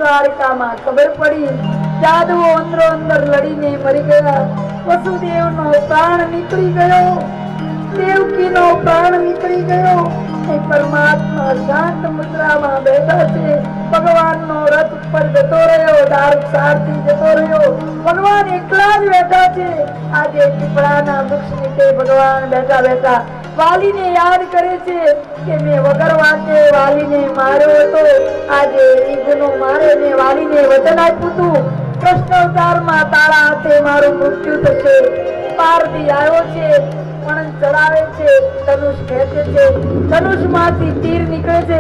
દ્વારિકામાં ખબર પડી જાદવો અંદરો અંદર લડીને મરી ગયા. વસુદેવનો પ્રાણ નીકળી ગયો, દેવકીનો પ્રાણ નીકળી ગયો. પરમાત્મા શાંત મુદ્રામાં બેઠા છે. ભગવાનનો રથ ઉપર જતો રહ્યો, દારૂ સારથી જતો રહ્યો. ભગવાન એકલા જ બેઠા છે. આજે પીપળાના વૃક્ષ નીચે ભગવાન બેઠા બેઠા વાલીને યાદ કરે છે કે મેં વગર વાંકે વાલીને માર્યો હતો. આજે એ ગુનો મારે મેં વાલીને વચન આપ્યું હતું, કૃષ્ણ અવતારમાં તારા હાથે મારું મૃત્યુ થશે. પારધી આવ્યો છે, પણ ચડાવે છે, ધનુષ ખેંચે છે, ધનુષમાંથી તીર નીકળે છે,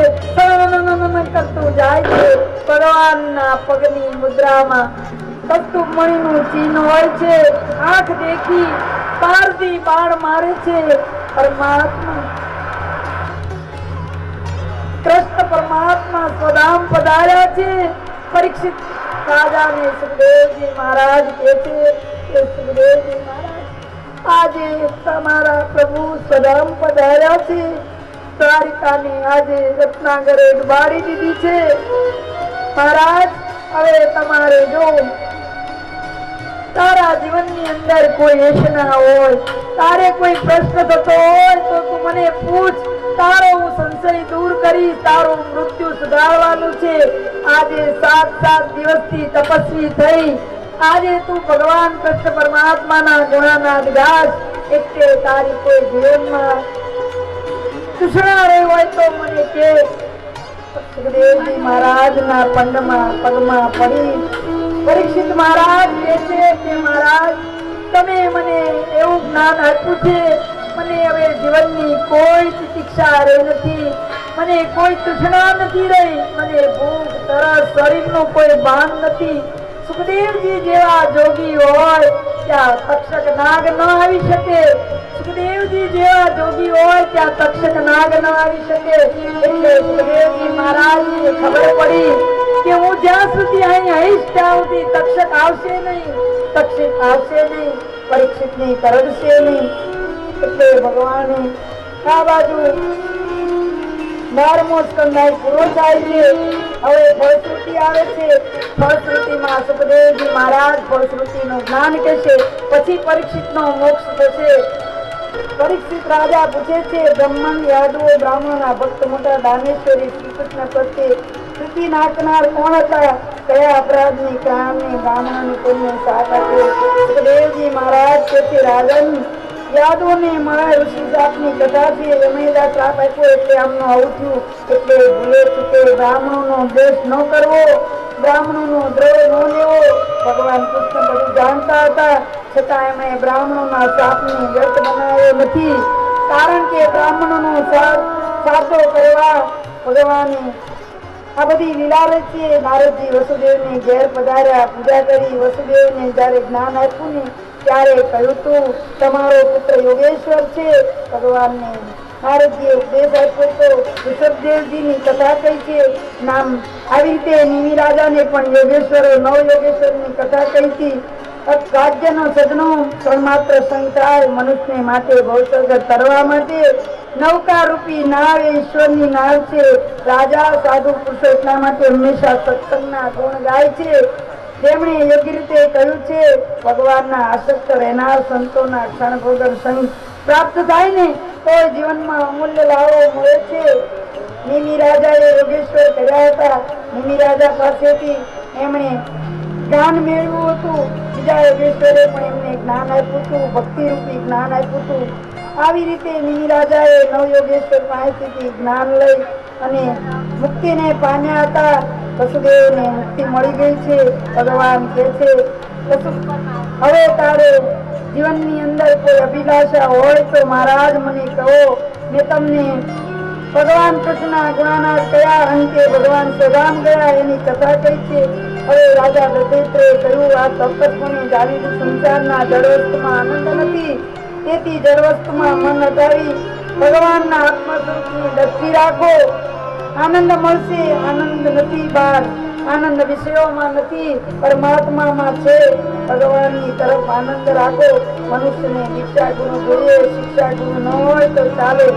કરતું જાય છે. ભગવાનના પગની મુદ્રામાં કસ્તુભ મણીનું ચિહ્ન હોય છે. આંખ દેખી પારધી બાણ મારે છે. પરમાત્મા કૃષ્ણ પરમાત્મા સ્વધામ પધાર્યા છે. પરીક્ષિત રાજાને સુખદેવજી મહારાજ કહે છે કે સુખદેવજી મહારાજ, આજે તમારા પ્રભુ સ્વધામ પધાર્યા છે. દ્વારિકાને આજે રત્નાગરે ડુબાડી દીધી છે. મહારાજ, હવે તમારે જો તારા જીવનની અંદર કોઈ યશના હોય, તારે કોઈ પ્રશ્ન થતો હોય તો તું મને પૂછ. તારો હું સંશય દૂર કરી તારું મૃત્યુ સુધારવાનું છે. આજે 7 દિવસથી તપસ્વી થઈ. આજે તું ભગવાન કૃષ્ણ પરમાત્માના ગુણાનાદ ગાસ. એટલે તારી કોઈ જીવનમાં તૃષ્ણા રહી હોય તો મને કે. સુખદેવજી મહારાજના પગમાં પડી પરીક્ષિત મહારાજ કહે છે કે મહારાજ, તમે મને એવું જ્ઞાન આપ્યું છે, મને હવે જીવનની કોઈ તિતિક્ષા રહી નથી, મને કોઈ તૃષ્ણા નથી રહી, મને ભૂખ તરસ શરીરનું કોઈ ભાન નથી. સુખદેવજી જેવા જોગી હોય ત્યાં તક્ષક નાગ ન આવી શકે. સુખદેવજી જેવા જોગી હોય ત્યાં તક્ષક નાગ ન આવી શકે. એટલે સુખદેવજી મહારાજને ખબર પડી કે હું જ્યાં સુધી અહીં આવીશ ત્યાં સુધી તક્ષક આવશે નહીં, તક્ષક આવશે નહીં, પરીક્ષિતની કરડશે નહીં. એટલે ભગવાને આ બાજુ 12મો સ્કંદ પૂરો થાય છે. હવે ફળશ્રુતિ આવે છે. ફળશ્રુતિમાં સુખદેવજી મહારાજ ફળશ્રુતિનું જ્ઞાન કહેશે, પછી પરીક્ષિતનો મોક્ષ થશે. પરીક્ષિત રાજા પૂછે છે, બ્રહ્મણ યાદવો બ્રાહ્મણોના ભક્ત મોટા દાનેશ્વરી શ્રી કૃષ્ણ પ્રત્યે પ્રીતિ નાખનાર કોણ હતા? કયા અપરાધની કામની બ્રાહ્મણોની પુણ્ય સાથ આપ્યો? સુખદેવજી મહારાજ કહે છે, રાજન, યાદવોને મારા ઋષિ સાપની કથાથી યમરાજા શ્રાપ આપ્યો એટલે આમનું આવું થયું. એટલે ભૂલે ચૂકે બ્રાહ્મણોનો દ્વેષ ન કરવો, બ્રાહ્મણોનો દ્રોહ ન લેવો. ભગવાન કૃષ્ણ બધું જાણતા હતા, છતાં એમણે બ્રાહ્મણોના શાપને વ્યર્થ બનાવ્યો નથી. કારણ કે બ્રાહ્મણોનો સાચો કરવા ભગવાને આ બધી લીલા રચી. નારદજી વસુદેવને ઘેર પધાર્યા, પૂજા કરી. વસુદેવને જયારે જ્ઞાન આપ્યું ને ત્યારે કહ્યું તું તમારો પુત્ર યોગેશ્વર છે. ભગવાનને નારદજીએ ઉપદેશ આપ્યો તો ઋષભદેવજીની કથા કહી છે નામ. આવી રીતે નિમિ રાજાને પણ યોગેશ્વર નવ યોગેશ્વરની કથા કહી હતી. રાજ્યનો સદનો માત્ર સંગ થાય મનુષ્યને માટે ભવસર્ગ તરવા માટે નૌકા રૂપી નાવ એ ઈશ્વરની નાવ છે. રાજા સાધુ પુરુષો એટલા માટે હંમેશા સત્સંગના ગુણ ગાય છે. જેમણે યોગ્ય રીતે કહ્યું છે ભગવાનના આસક્ત રહેનાર સંતોના ક્ષણ વગર સંગ પ્રાપ્ત થાય ને તો જીવનમાં અમૂલ્ય લાભો મળે છે. નિમિ રાજાએ યોગેશ્વર કર્યા હતા. નિમિ રાજા પાસેથી એમણે જ્ઞાન મેળવ્યું હતું. બીજા યોગેશ્વરે પણ એમને જ્ઞાન આપ્યું હતું, ભક્તિ રૂપી જ્ઞાન આપ્યું હતું. આવી રીતે નિમિ રાજાએ નવ યોગેશ્વર પાસેથી જ્ઞાન લઈ અને મુક્તિને પામ્યા હતા. વસુદેવને મુક્તિ મળી ગઈ છે. ભગવાન કહે છે, હવે તારે જીવનની અંદર કોઈ અભિલાષા હોય તો મહારાજ મને કહો, મેં તમને ભગવાન કૃષ્ણના ગુણાનાદ કયા અંકે ભગવાન સદામ ગયા એની કથા કહી છે. હવે રાજા દશરથે કહ્યું, આ તપસ્વીને જાણીતું સંસારના જળ વસ્તુમાં આનંદ નથી, તેથી જળ વસ્તુમાં મન હટાવી ભગવાનના આત્મ સ્વરૂપની દ્રષ્ટિ રાખો. આનંદ મળશે. આનંદ નથી બહાર, આનંદ વિષયોમાં નથી, પરમાત્મામાં છે. ભગવાનની તરફ આનંદ રાખો. મનુષ્યને દીક્ષા ગુરુ જોઈએ, શિક્ષા ગુરુ ન હોય તો ચાલે.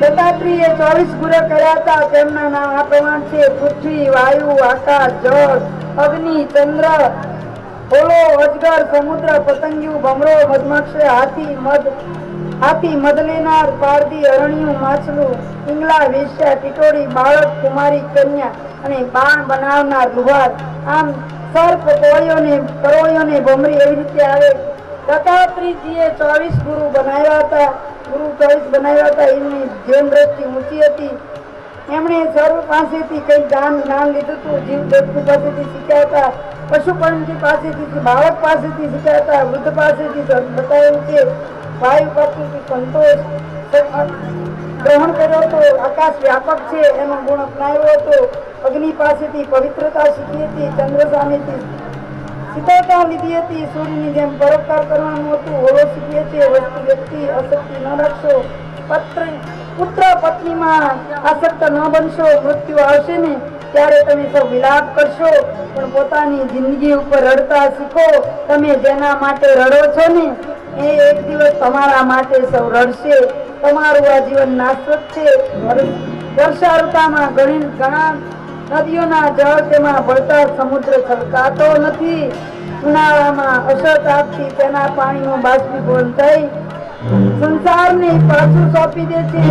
દત્તાત્રેયે 24 ગુરુ કર્યા હતા. તેમના નામ આ પ્રમાણ છે: પૃથ્વી, વાયુ, આકાશ, જળ, અગ્નિ, ચંદ્ર, હોલો, અજગર, સમુદ્ર, પતંગિયું, ભમરો, મધમાખી, હાથી, મધ લેનાર, પારધી, અરણ્યું, માછલું, પિંગલા, વેશ્યા, ટીટોળી, બાળક, કુમારી, કન્યા અને બાણ બનાવનાર લુહાર. આમ સર્પ, કરોળિયોને ભમરી એવી રીતે આવે. દત્તાત્રેયજીએ 24 ગુરુ બનાવ્યા હતા. એમની ધ્યાન દ્રષ્ટિ ઊંચી હતી. એમણે સર્વ પાસેથી કઈ જ્ઞાન લીધું હતું. જીવ જંતુ પાસેથી શીખ્યા હતા, પશુ પંખી પાસેથી, બાળક પાસેથી શીખ્યા હતા, વૃદ્ધ પાસેથી બતાવ્યું છે. વાયુ પાસેથી સંતોષ ગ્રહણ કર્યો હતો. આકાશ વ્યાપક છે એનો ગુણ અપનાવ્યો હતો. અગ્નિ પાસેથી પવિત્રતા શીખી હતી. ચંદ્ર સામેથી શીતળતા લીધી હતી. સૂર્યની જેમ પરોપકાર કરવાનું હતું. હોલો શીખીએ છીએ: વસ્તુ, વ્યક્તિ આસક્તિ ન રાખશો. પુત્ર પત્નીમાં આસક્ત ન બનશો. મૃત્યુ આવશે ને ત્યારે તમે સૌ વિલાપ કરશો, પણ પોતાની જિંદગી ઉપર રડતા શીખો. તમે જેના માટે રડો છો ને એ એક દિવસ તમારા માટે સૌ રડશે. તમારું આ જીવન નાશવત છે. વર્ષા ઋતુમાં ઘણા નદીઓના જળ તેમાં ભળતા સમુદ્ર છલકાતો નથી. ઉનાળામાં અસર તાપથી તેના પાણીનું બાષ્પીભવન થઈ સંસારને પાછું સોંપી દે છે.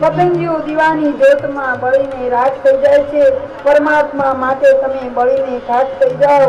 પતંગિયું દીવાની જ્યોતમાં બળીને રાખ થઈ જાય છે. પરમાત્મા માટે તમે બળીને ખાક થઈ જાઓ.